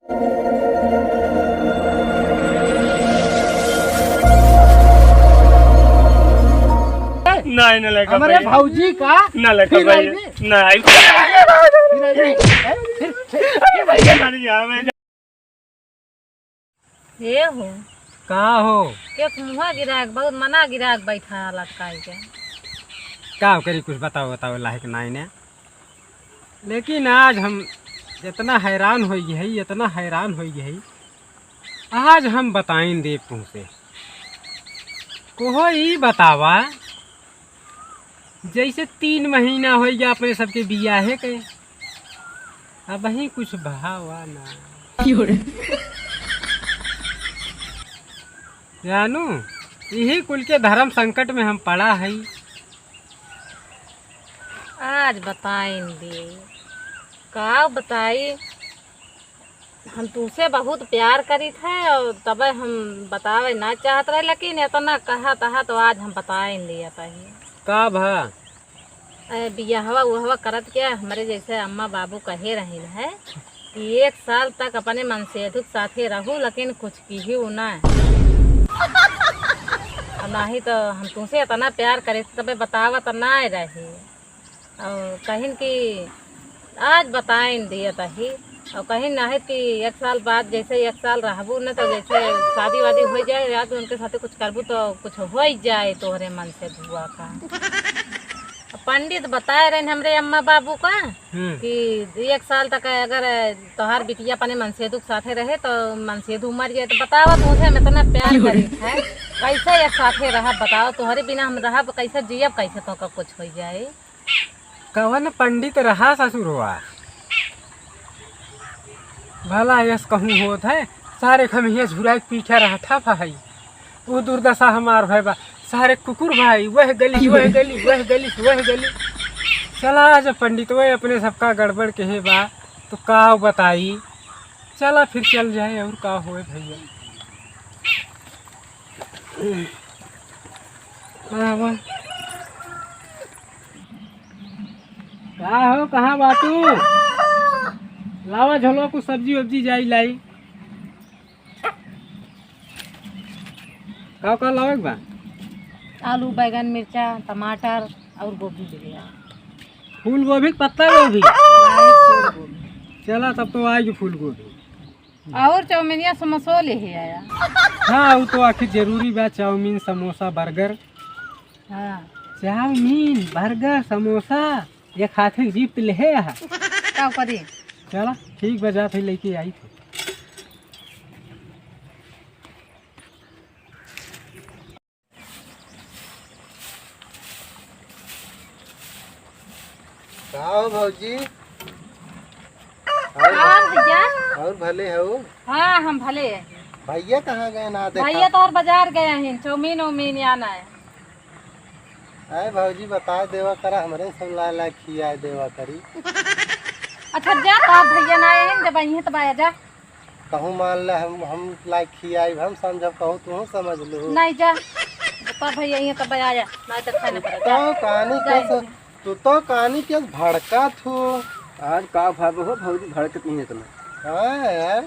नहीं न लेकर हमारे भौजी का न लेकर भाई नहीं भैया मर गया मैं। ये हो कहाँ हो? एक मुँह गिराक बहुत मना गिराक बैठा लटकाई के। क्या करी कुछ बताओ बताओ लायक नहीं ने। लेकिन आज हम इतना हैरान हो गए इतना हैरान हो गए आज हम बताएं दे तुमसे कोहो ही बतावा जैसे 3 महीना हो गया अपने सबके बियाहे के अब ही कुछ भावा ना जानू यही कुल के धर्म संकट में हम पड़ा है। आज बताएंगे का बताई हम तुमसे बहुत प्यार करी थे और तब हम बतावे ना चाहत रहे लेकिन इतना कहा तहा तो आज हम बताएंगे बताइए का भा बियाहवा उहवा करत क्या हमारे जैसे अम्मा बाबू कहे रहे है कि 1 साल तक अपने मन से अधिक साथे रहूं लेकिन कुछ की ही ना नहीं तो हम तुमसे इतना प्यार करे तबे बतावा तो ना रहे और कहीं कि आज बताएं दिया तही और कहीं नहीं कि 1 साल बाद जैसे 1 साल रहबू न तो जैसे शादी वादी हो जाए या तो उनके साथ कुछ करबू तो कुछ हो जाए तोहरे मन से धुआ का। पंडित बताए रहे हमरे अम्मा बाबू का कि 1 साल तक अगर तोहार बिटिया अपने मनसेदू के साथे रहे तो मनसेदू मर जाए तो बताओ तुमसे हम इतना प्यार करी है कैसे एक साथे रहा बताओ तोहरे बिना हम रहा कैसे जियब कैसे तो का कुछ हो जाए। कवन पंडित रहा ससुर हुआ भला यस कहूँ होत है सारे खमिया झुरा के पीछा रहा था भाई वो दुर्दशा हमार भाई बा सारे कुकुर भाई वह गली वह गली वह गली वह गली चला जब पंडित वह अपने सबका गड़बड़ कहे बा तो का बताई चला फिर चल जाए और का होए भैया। का हो कहाँ बाटू लावा झोलो को सब्जी वब्जी जाई लाई का लावे बा आलू बैगन मिर्चा टमाटर और गोभी दे दिया फूल गोभी पत्ता गोभी चला तब तो आएगी फूल गोभी और चाउमीनिया समोसा ले ही आया। हाँ वो तो आखिर जरूरी बा चाउमीन समोसा बर्गर। हाँ चाउमीन बर्गर समोसा ये खातिर जीप ले है क्या करी चला ठीक बजा थे लेके आई थी। आओ भौजी भैया और भले हो। हाँ हम भले हैं। भैया कहाँ गए ना देखा? भैया तो और बाजार गए हैं चाउमीन उमीन आना है। अरे भौजी बता देवा करा हमरे सब ला ला खिया देवा करी। अच्छा जा तो आप भैया ना आए हैं जब आई हैं तब आया जा कहूँ मान ला हम ला खिया हम समझब कहूँ तू समझ लो नहीं जा बता भैया यहाँ तब आया नहीं तो खाने पड़ेगा। तो कहानी कैसे तू तो कहानी के भड़का थू आज का भाव हो भौजी भड़कत नहीं है इतना। हाँ यार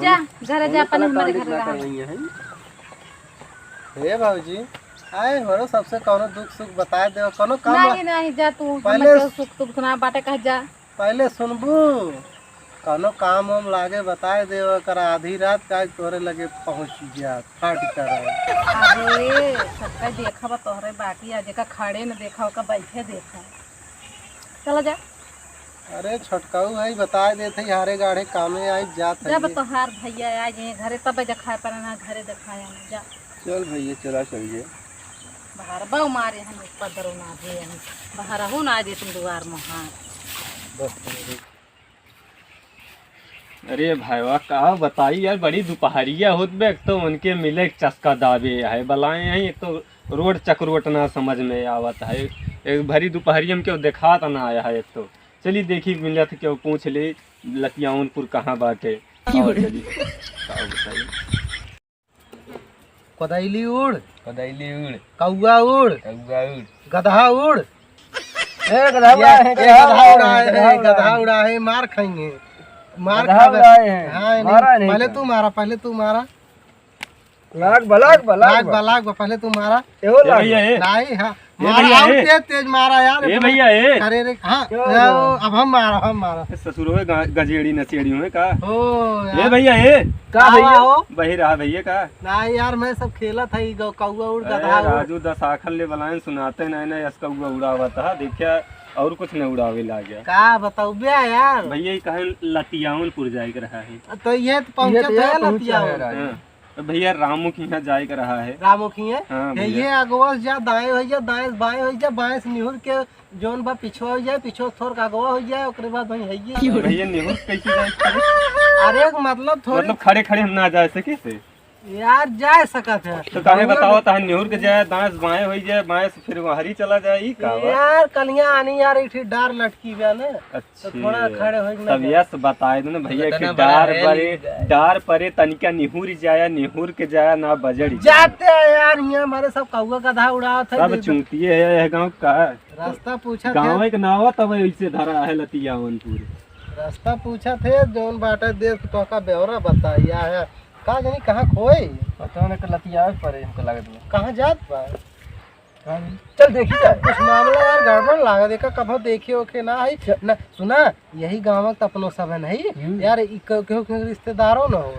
जा घर जा अपन हमारे घर रहा है हे भौजी आए हो सबसे कौनो दुख सुख बता दे कोनो काम नहीं नहीं जा तू पहले सुख तुख सुना बाटे कह जा पहले सुनबू कौनो काम वाम लागे बताए दे कर आधी रात का तोरे लगे पहुँच जा फट कर। अरे सबका देखा बा तोहरे बाकी आज का खड़े न देखा ओका बैठे देखा चलो जा। अरे छोटकाऊ है बता देते हारे गाढ़े कामे आई जात है जब तोहार भैया आ जाए घरे तब दिखाए पर ना घरे दिखाया ना जा चल भैया चला चलिए बाहर बाऊ मारे हम ऊपर दरो ना दे हम बाहर हो ना दे तुम दुआर में हां अरे भाई वाह कहा बताई यार बड़ी दोपहरिया होत बे तो उनके मिले चस्का दावे है बलाए हैं एक तो रोड चक्रोट ना समझ में आवत है एक भरी दोपहरिया में क्यों देखा तो ना आया है एक तो चलिए देखी मिलत क्यों पूछ ले लतियाउनपुर कहाँ बाटे चली कदैली उड़ कदैली उड़ कौआ उड़ कौआ उड़ गधा उड़ ए गधा गधा उड़ा है मार खाएंगे मार गधा खा बुलाए हैं। हाँ मारा नहीं, नहीं पहले क्या? तू मारा, पहले तू मारा, लाग बलाग लाग बलाग पहले तू मारा। एहो ए लाग भैया ए नहीं हाँ ए मारा, भैया, और ए। तेज तेज मारा यार। ए भैया ए अरे रे हाँ क्यों अब हम मारा ससुरो गजेड़ी नचेड़ी में का ओ ए यार भैया ए का भैया हो बही रहा भैया का नहीं यार, मैं सब खेला था ही कौआ उड़ अरे गधा उड़। राजू दस आखल ले बलायन सुनाते नहीं ना इसका उड़ावा था देखिया और कुछ न उड़ावे ला गया का बताऊ बे यार। भैया ये कहे लतियावनपुर जाए के रहा है तो ये तो पहुंचा ये था पहुंचा लतिया है राजू। हाँ, तो भैया रामू के यहाँ जाए के रहा है रामुखी है हाँ ये भैया अगवा जा दाएं हो जा, दाएं बाएं हो जा, बाएं से निहुर के जोन बा पिछवा हो जाए, पिछवा थोड़ का अगवा हो जाए, ओकरे बाद वहीं है ये। भैया निहुर कैसे जाए अरे मतलब थोड़ी मतलब खड़े खड़े हम ना जाए सके से यार जा सकत है तो काहे बताओ ता निहुर के जाए दाएं से बाएं हो जाए, बाएं से फिर हरी चला जाए ई का बा? यार कलिया आनी यार, एक ठीक डार लटकी बा ना, तो थोड़ा अच्छा खड़े हो तब यस बताए दो ना भैया कि डार परे तनिका निहुर जाया निहुर के जाया ना बजड़ी जाते हैं यार, यहाँ हमारे सब कौआ गधा उड़ा था। सब चूतिए है यह गांव का रास्ता पूछा गांव थे, के नावा तब ऐसे धरा है लतियावनपुर रास्ता पूछा थे जोन बाटे देख तो का ब्यौरा बताया है, का जानी कहाँ खोए, पता नहीं कि लतिया पड़े हमको लागत में। कहाँ जात बा। चल देखी जा। कुछ मामला यार गड़बड़ लागा, देखा कभो देखिए ओके ना है ना, सुना यही गाँव का अपनो सब है नहीं यार, केहू के रिश्तेदारों ना हो।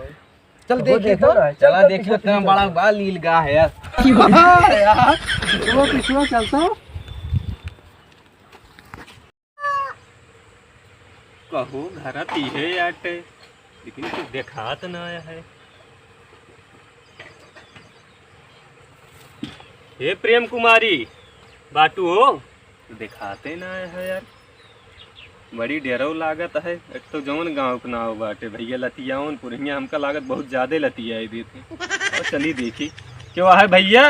चल देखिए तो चला देखियो इतना बड़ा बाल नील गा है यार। यार वो पिछवा चलता कहो घर है आटे लेकिन कुछ देखा तो ना आया है। हे प्रेम कुमारी बाटू हो तो दिखाते ना आया है यार, बड़ी डेरो लागत है। एक तो जौन गांव का नाव बाटे भैया लतियावनपुर, यहाँ हमका लागत बहुत ज्यादा लतिया देते और चली देखी क्यों है भैया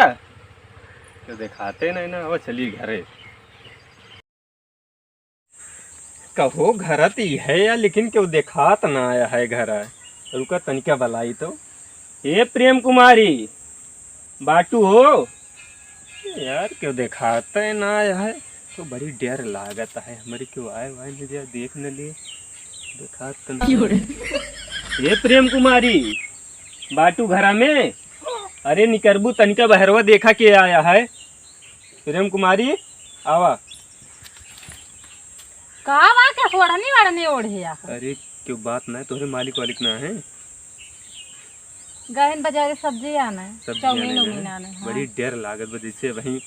तो दिखाते नहीं ना, वो चली घरे। कहो घर ही है यार लेकिन क्यों दिखात ना आया है घर है, रुका तनिका बलाई तो। हे प्रेम कुमारी बाटू हो यार क्यों दिखाते ना आया है, तो बड़ी डर लागत है हमारी क्यों आए वाए मुझे देख न लिए दिखात तो नहीं। हे प्रेम कुमारी बाटू घरा में, अरे निकरबू तनिका बहरवा देखा के आया है। प्रेम कुमारी आवा। कहा क्या सोड़नी वाड़नी ओढ़े या अरे क्यों बात ना है, तोहरे मालिक वालिक ना है गहन बाजार सब्जी आना है, सब्जी चाउमीन आने उमीन में आना है। बड़ी डर लागत बा, जैसे वहीं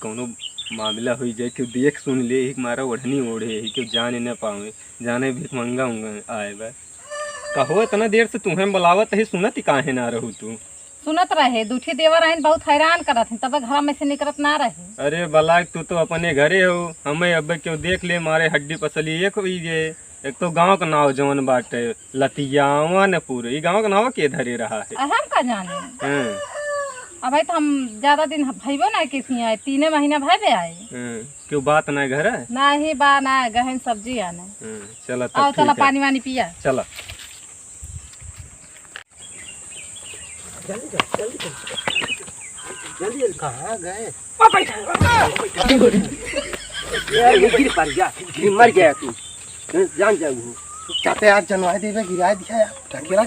कौनो मामला हो जाए क्यों देख सुन ले एक मारा ओढ़नी ओढ़े ही क्यों जाने न पावे, जाने भीख मंगा उंगा आए बा। कहो इतना देर से तुम्हें बुलावत है, सुनत ही काहे ना रहू तू। सुनत रहे दूठी देवर आइन बहुत हैरान करत हैं, तब घर में से निकलत ना रहे। अरे बलाक तू तो अपने घरे हो, हमें अब क्यों देख ले मारे हड्डी पसली एक हुई जे। एक तो गांव का नाव जौन बाटे लतियावनपुर, ये गांव का नाव के धरे रहा है। हम का जाने हाँ, अब भाई तो हम ज्यादा दिन भैबो ना किसी आए, 3 महीना भैबे आए हाँ, क्यों बात ना घर है। ना ही बा ना गहन सब्जी आने। चला आओ तब चला ठीक है, पानी वानी पिया। चला। कहाँ गए। यार ये गिर पड़ गया, गिर मर गया तू जान जाऊ। चाहते आज जनवाई देवे गिरा दिया यार, ढकेला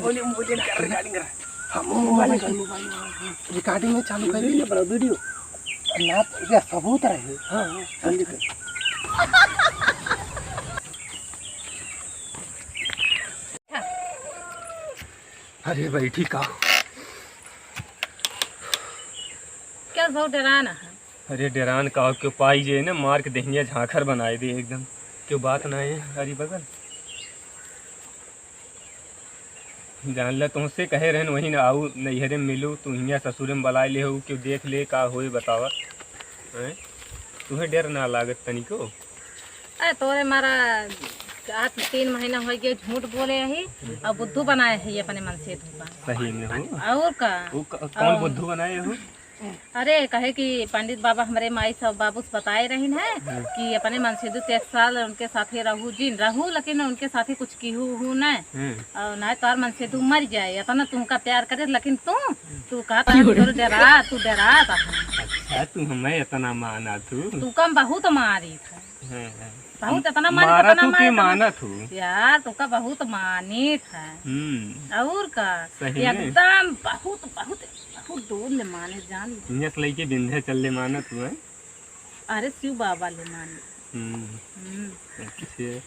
रिकॉर्डिंग में चालू कर दी वीडियो ना, ये सबूत रहे। हाँ जल्दी कर। अरे भाई ठीक है। क्या बहुत डराना है। अरे डेरान का क्यों पाई जे ना मार के दहिया झांखर बनाए दे एकदम, क्यों बात ना है हरी बगल जान ला तुमसे कहे रहन वही ना आऊ नैहरे में मिलू, तू हियाँ ससुर में बुलाए ले हो क्यों देख ले का होए बतावा हैं, तुम्हें डर ना लागत तनिको। अरे तोरे मारा आज 3 महीना हो गए झूठ बोले यही और बुद्धू बनाए है अपने मन से धोखा। सही में हो और का कौन बुद्धू बनाए हो। अरे कहे कि पंडित बाबा हमारे माई सब बाबू से बताए रही है कि अपने मन से 1 साल उनके साथे रहू जिन रहू, लेकिन उनके साथे कुछ की हूँ न और ना तार मन से तू मर जाए अपना तुमका प्यार करे, लेकिन तू कहता तू डरा अच्छा तू हमें इतना माना तू कम बहुत मारी था बहुत इतना मानी मारा इतना तू की मानी माना तू यार तुमका बहुत मानी था और का सही में एकदम बहुत बहुत बहुत दूर ले माने जान ले। इन्हें लइके बिंधे चल ले माना तू है अरे शिव बाबा ले माने अच्छे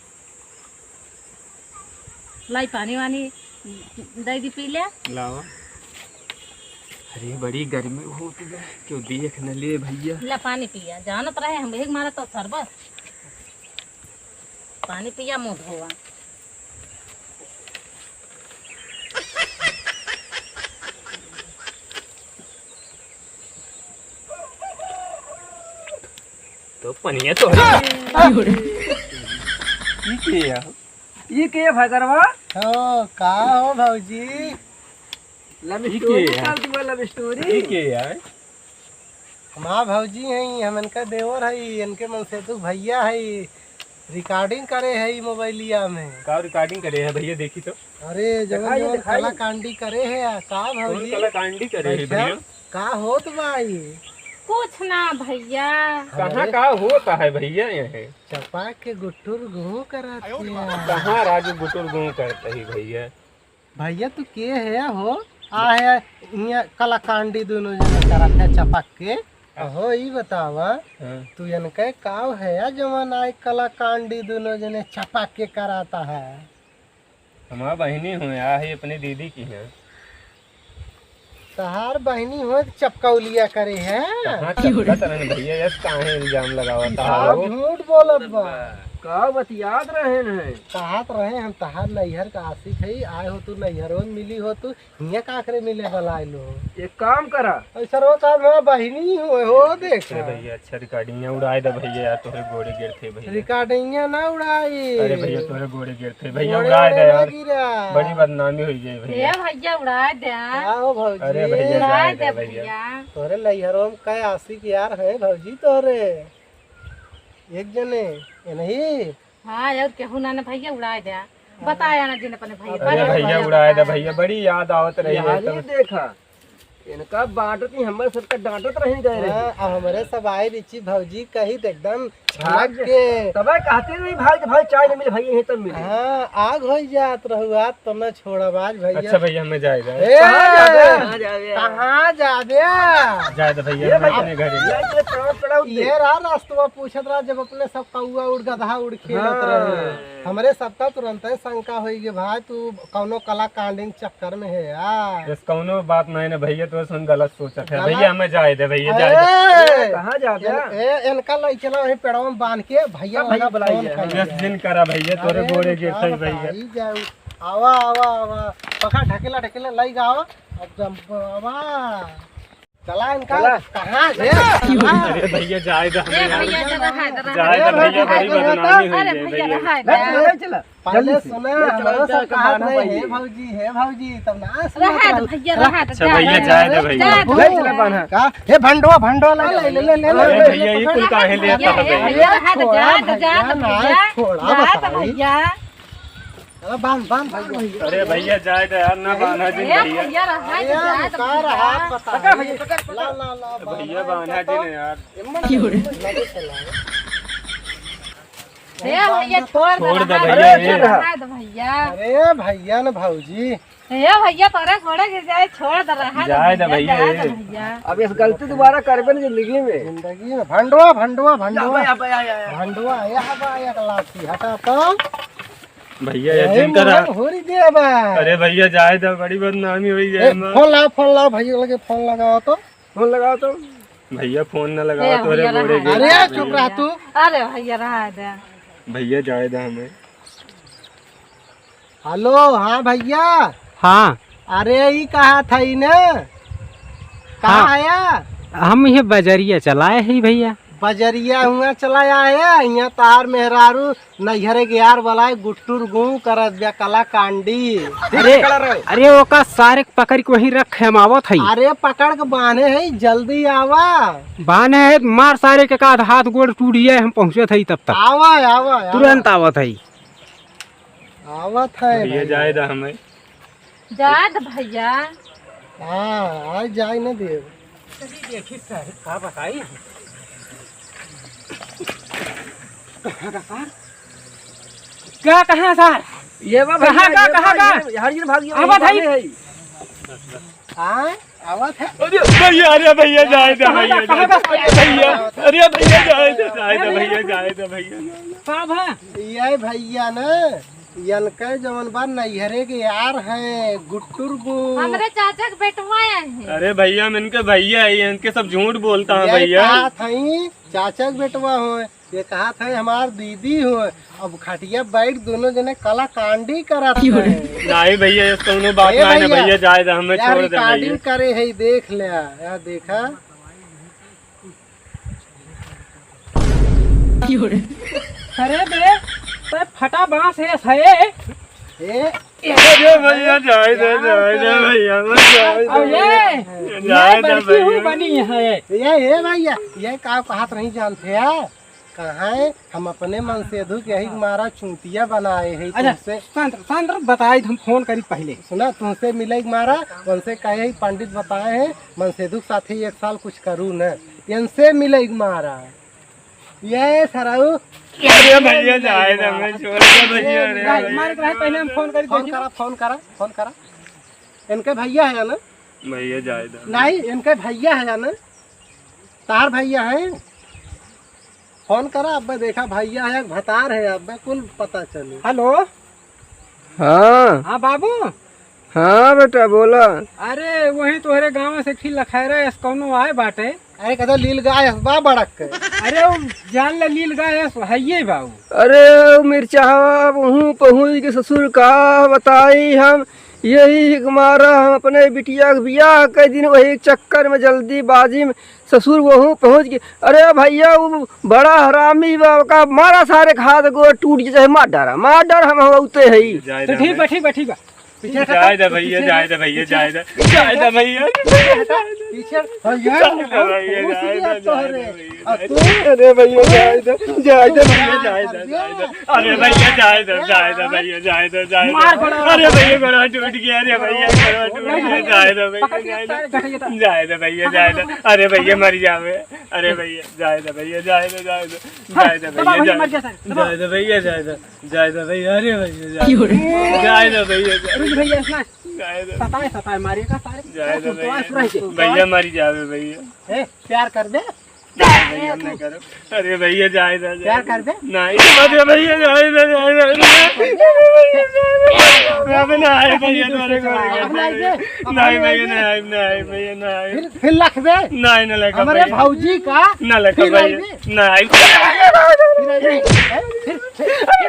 लाई पानी वानी दे दी पी ले लावा अरे बड़ी गर्मी होती है क्यों देख न ले भैया ला पानी पिया जानत रहे हम एक मारा तो शरबत पानी पिया मुंह धोआ तो पनिया तो ये के भगरवा हो का हो भौजी लव ये स्टोरी के है? चल तू लव स्टोरी ठीक है यार हमार भौजी हैं हम इनका देवर है इनके मन से तू भैया है रिकॉर्डिंग करे है मोबाइलिया में का रिकॉर्डिंग करे है भैया देखी तो अरे जगह दिखाइए, जगह दिखाइए। कला कांडी करे है का कौन भौजी कलाकांडी करे है भैया का होत भाई कुछ ना भैया कहाँ का होता है भैया यहाँ चपा के गुट्टुर घू कराती है कहाँ राजू गुटुर गुँ करता है भैया भैया तू के है हो आ है यहाँ कलाकांडी दोनों जने करत है चपक के हो ई बतावा हाँ। तू इनके काव है जवन आई कलाकांडी दोनों जने चपक के कराता है हमारा बहनी हो या है अपने दीदी की है तहार बहनी हो चपकौलिया करे है कहाँ चपका तरन भैया यस काहे इल्जाम लगावा था आप झूठ बोलत बा का बतियात रहे न कहत रहे हम तहार नैहर का आशिक है आए हो तू नैहरों में मिली हो तू हिया काकरे मिले वाला लो एक काम करा ऐसा रो का मैं बहनी हो देख अरे भैया अच्छा रिकॉर्डिंग उड़ाए दे भैया यार तोरे गोड़े गिर थे भैया रिकॉर्डिंग ना उड़ाई अरे भैया तोरे गोड़े गिर थे भैया गोड़े उड़ाए दे ना यार गिरा। बड़ी बदनामी हुई जाए भैया ये भैया उड़ा दे आओ भौजी अरे भैया उड़ा जाए दे दे भैया भैया तोरे नैहरों में कई आशिक यार है भौजी तोरे एक जने ये नहीं हाँ यार केहू ना भैया उड़ा दे बताया ना जिन अपने भैया अरे भैया उड़ाए दे भैया बड़ी याद आवत रही है यार तब ये देखा इनका बांटती हमर सबका डांटत रही गए रे हाँ, अब हमारे सब आए रिची भौजी कही तो एकदम छाक के तब कहते नहीं भाई चाय नहीं मिले भाई यहीं तब मिले हाँ आग हो जात रहुआ तो मैं छोड़ा बाज भैया अच्छा भैया हमें जाए दे ए, कहाँ जावे कहाँ जाबे जाए दे भैया हम अपने घर ही यार ये प्राण पड़ा ये रहा रास्तवा पूछत रहा जब अपने सब कौआ उड़ गधा उड़ खेलत रहे हमरे सबका तुरंत ही शंका हुई कि भाई तू कौनो कला कांडिंग चक्कर में है यार इस कौनो बात नहीं ना भैया तो सुन गलत सोचत है भैया हमें जाए दे भैया जाए दे ए, कहाँ जावे इनका लई चला वही पेड़वा में बांध के भैया भैया बुलाई बुलाइए। यस दिन करा भैया तोरे गोड़े गिरते भैया आवा आवा आवा पका ढकेला ढकेला लाई गावा अब जब आवा चला इनका चला। कहाँ से अरे भैया जाए दे ए हमें भैया जगह है जाए दे भैया बड़ी बदनामी हुई अरे है भैया भैया रहा दे चला पहले सुना चला, हमारा चला, सब कहा चला, नहीं भाई। है भौजी तब ना रहा दे भैया रहा दे अच्छा भैया जाए दे भैया चला बांधा का हे भंडवा ले ले ले ले अरे भैया ये कुल काहे लेता है भैया भैया रहा दे जा दे भैया छोड़ा जा दे बताई भैया बांध बांध भैया अरे भैया जाए दे यार ना बांधा दिन ए भैया भैया रहा दे जा दे का रहा पता पकड़ नहीं। भैया, पकड़, ला ला ला भैया बांधा दिन यार लगे चला ए भैया छोड़ दे छोड़ दे रहा भैया, रहा दे भैया अरे भैया न भौजी ए भैया तोरे घोड़े गिर जाए छोड़ दे रहा जाए दे भैया, जा दे भैया अब इस गलती दोबारा करबे नहीं जिंदगी में जिंदगी में भंडवा भंडवा भंडवा अब आया भंडवा आया लाठी हटा तो भैया ये दिन करा होरी दे बा अरे भैया जाए दे बड़ी बदनामी हुई है फोन ला भैया लगे फोन लगाओ तो फोन लगाओ तो भैया फोन ना लगाओ ए, तोरे भैया गोड़े रहा गिर अरे चुप रह तू अरे भैया रहा दे भैया जाए दे हमें हेलो हाँ भैया हाँ अरे ये कहा था ही ना कहाँ हाँ। आया हम ये बजरिया चलाए ही भैया बजरिया हुआ चला आया यहाँ तार मेहरारू नैहरे के यार बलाए गुट्टुर गू करत बिया कला कांडी अरे अरे वो का सारे पकड़ के वहीं रख हम आवत है अरे पकड़ के बांधे है जल्दी आवा बाने है मार सारे के का हाथ गोड़ टूट जाए हम पहुँचे थे तब तक आवा आवा तुरंत आवत है आवत है भैया जाए दे हमें जा दे भैया हाँ आज जाए न देव का बताई क्या कहाँ सर ये बा कहाँ का हरियर भागी आवा भाई। हाँ आवत है अरे भैया भैया जाए दे भैया भैया अरे भैया जाए दे भैया जाए दे भैया साहब है ये भैया ना यनके जवन बार नैहरे के यार हैं गुट्टुर गु हमरे चाचा के बेटवा हैं। अरे भैया मैं इनके भैया है इनके सब झूठ बोलता है ये भैया कहा थी चाचा के बेटवा हो ये कहा था हमार दीदी हो अब खटिया बैठ दोनों जने कला कांडी करा नहीं भैया इस कोनो बात ए नहीं है भैया, भैया जाए दे हमें छोड़ दे रिकॉर्डिंग भैया करे है देख ले यार देखा अरे बे तो फटा बांस है ए अरे भैया जाए दे भैया मत जाए अब दे ये जाए दे बड़की हूँ भैया बनी है ये भैया ये का कहात नहीं जानते हैं कहाँ है हम अपने मन से दुख यही मारा चूतिया बनाए है अच्छा तुमसे संत बताई हम फोन करी पहले सुना तुमसे मिले मारा उनसे कहे पंडित बताए हैं मन से दुख साथी 1 साल कुछ करूँ न इनसे मिले मारा ये सराऊ अरे भैया जाए दे हमें छोड़ दे भैया अरे मारे के रहे पहले हम फोन करी फोन करा इनके भैया है ना भैया जाए दे नहीं इनके भैया है ना तार भैया है फोन करा अब देखा भैया है भतार है अब कुल पता चले हेलो हाँ हाँ बाबू हाँ बेटा बोला। अरे वही तोहरे गाँव से खी लखैरा कौनो आए बाटे अरे कहता लील गाय बा बड़क के अरे वो जान ले लील गए है बाबू अरे मिर्चा पहुँ पहुँच के ससुर का बताई हम यही हमारा हम अपने बिटिया के बियाह के दिन वही चक्कर में जल्दीबाजी में ससुर वहू पहुँच गए। अरे भैया वो बड़ा हरामी का मारा सारे खाद को टूट चाहे मार डारा हम उते है ही। जाए तो दे ठीक बा ठीक बा पीछे जाए दे भैया जाए दे भैया जाए दे भैया पीछे भैया अरे भैया जाए दे भैया जाए दे अरे भैया जाए दे भैया जाए दे अरे भैया गला टूट गया अरे भैया गला टूट गया जाए दे भैया जाए दे अरे भैया मर जावे अरे भैया जाए दे भैया जाए दे भैया जाए दे भैया जाए दे भैया अरे भैया जाए दे भैया भैया इतना जाए दे सताए मारिएगा सारे जाए दे भैया मर जावे भैया प्यार कर दे भैया न करो अरे भैया जाए दे प्यार कर दे नहीं मत भैया जाए दे अब ना आए भैया तुम्हारे को नहीं भैया नहीं भैया नहीं फिर लख दे नहीं न लगा हमारे भौजी का न लगा भैया नहीं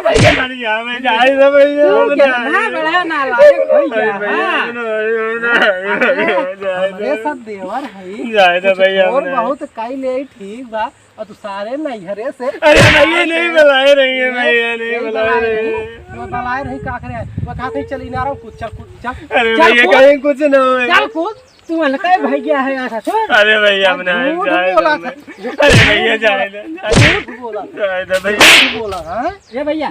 भैया मर जावे जाए दे भैया बड़ा नालायक ये सब देवर है जाए दे भैया और बहुत काई ले ठीक बा और तू सारे नैहरे से अरे भैया नहीं बुलाए रही है भैया नहीं बुलाए रही है वो बुलाए रही का करे वो कहा थे चल इनारो कूद चल अरे भैया कहीं कुछ न हो चल कूद तू अलका भैया है यहाँ छोड़ अरे भैया अपने जाए अरे भैया जाए बोला जाए दे भैया बोला हां ये भैया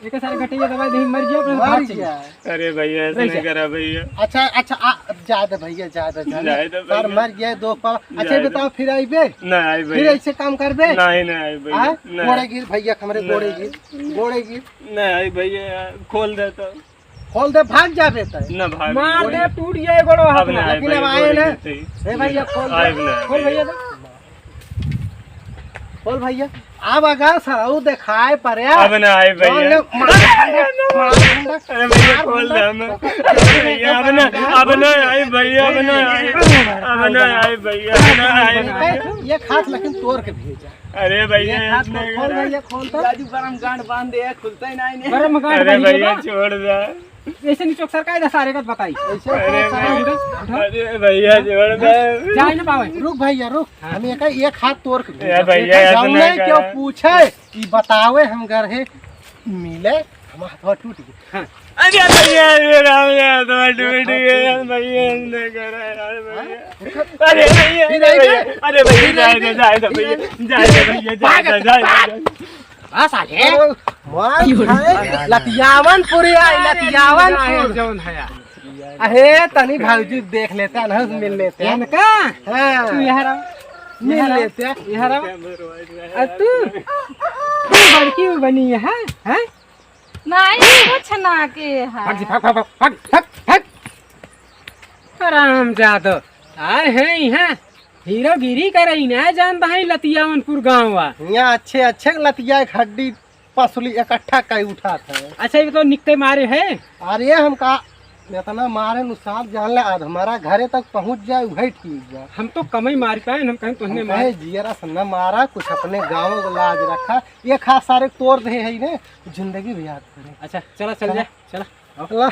एक सारे घटिया दवाई दे मर गया मर गया अरे भैया ऐसा नहीं करा भैया अच्छा ज्यादा भैया ज्यादा ज्यादा सर मर गया 2 पाव अच्छा बताओ फिर आइबे नहीं आई फिर भैया ऐसे काम करबे नहीं आई भैया गोड़े गिर भैया हमारे गोड़े गिर नहीं आई भैया खोल दे तो खोल दे भाग जाबे त न भाग मार दे टूट जाए गोड़ो हाथ अब में नहीं लेकिन अब आए ना ए भैया खोल भैया खोल भैया अब अगर सरऊ दिखाए पर अब ना आई भैया अरे भैया खोल दे हमें भैया अब ना आई भैया अब ना आई भैया अब ना आई ये खात लेकिन तोड़ के भेजा अरे भैया खोल भैया खोल तो गरम गांड बांध दे खुलता ही नहीं गरम गांठ अरे भैया भैया छोड़ दे ऐसे नहीं चौक सरकार दे सारे का बताई अरे भैया छोड़ दे जाए ना पावे रुक भैया रुक हम एक हाथ तोड़ के ए भैया ऐसा जाऊने नहीं क्यों करा। पूछे कि बतावे हम घर है मिले हम हाथ टूट गए अरे भैया ये राम यार तो टूट गया भैया ने करा यार भैया अरे भैया अरे भैया जाए दे भैया आ साले मार लतियावन पूरी आई लतियावन जौन है अहे तनी भौजी देख लेते हैं मिल लेते हैं इनका हाँ तू यहाँ मिल लेते हैं यहाँ तू बड़की बनी है हैं नहीं वो छना के है। राम जादो आए हैं यहाँ हीरोगिरी करई ना जानता है लतियावनपुर गाँव। यहाँ अच्छे अच्छे लतिया एक हड्डी पसली इकट्ठा कई उठाता है। अच्छा ये तो निकते मारे है। अरे हम का इतना मारे नुसार जान ले आज हमारा घरे तक पहुँच जाए वही ठीक बा। हम तो कम ही मार पाए, हम कहीं तुमने मारे जियरा सन्ना मारा कुछ अपने गाँव को लाज रखा ये खास सारे तोड़ दे है ने जिंदगी भी याद करे। अच्छा चला चल जाए चला। अल्लाह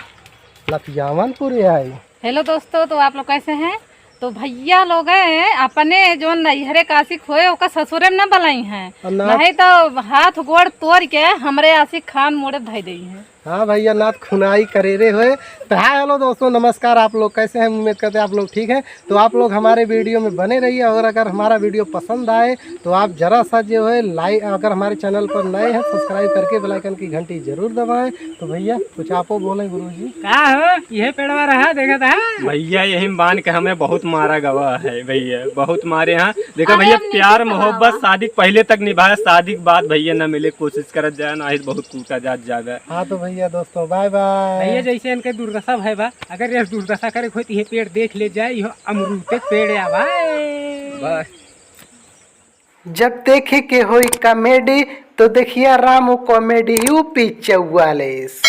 लतियावनपुर आई। हेलो दोस्तों, तो आप लोग कैसे हैं? तो भैया लोग हैं अपने जो नैहरे काशी खोए ओका ससुरे में न बलाई हैं, नहीं तो हाथ गोड़ तोड़ के हमरे आशिक खान मोड़े धई दी हैं। हाँ भैया नाथ खुनाई करेरे हुए। तो हाय हेलो दोस्तों नमस्कार, आप लोग कैसे हैं? उम्मीद करते हैं आप लोग ठीक हैं। तो आप लोग हमारे वीडियो में बने रहिए और अगर हमारा वीडियो पसंद आए तो आप जरा सा जो है लाइक, अगर हमारे चैनल पर नए हैं सब्सक्राइब करके बेल आइकन की घंटी जरूर दबाएं। तो भैया कुछ आपो बोले गुरुजी। का हो यह पेड़वा रहा देखा था भैया यही मान के हमें बहुत मारा गवा है भैया, बहुत मारे हैं। देखो भैया प्यार मोहब्बत शादी पहले तक निभाया, शादी के बाद भैया न मिले कोशिश करत जाए ना बहुत कूटा जात जावे। हाँ तो भैया दोस्तों बाय बाय। भैया जैसे इनके दुर्दशा है बा, अगर ये दुर्दशा करे कोई ये पेड़ देख ले जाए, यह अमरूद के पेड़ या बाय। जब देखे के होई कॉमेडी तो देखिए रामू कॉमेडी यूपी 44।